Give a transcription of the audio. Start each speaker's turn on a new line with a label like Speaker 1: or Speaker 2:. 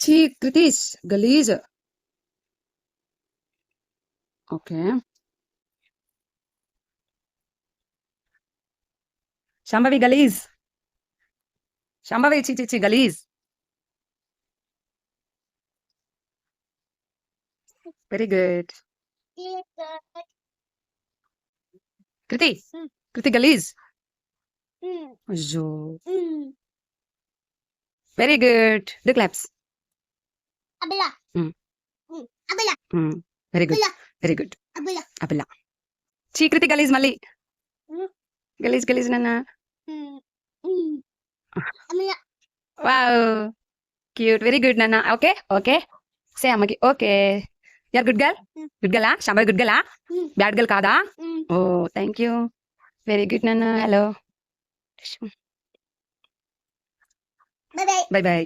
Speaker 1: చీ కృతీష్ గలీజ్. ఓకే. శాంభవి గలీజ్. శాంభవి చి చి చి గలీజ్. Very good. కృతి కృతి గలీజ్. అయ్యో. Very good. Do claps. Very good very good. అబిలా. చీ కృతి గలీజ్ మళ్ళీ. గలీజ్ గలీజ్ నాన్న. Wow cute. వెరీ గుడ్ నాన్న. ఓకే ఓకే సే అమ్మకి ఓకే. యార్ గుడ్ గర్ల్. గుడ్ గర్లా శాంభవి? గుడ్ గర్లా? బ్యాడ్ గర్ల్ కాదా? Oh thank you. Very good నాన్న. హలో. Bye by.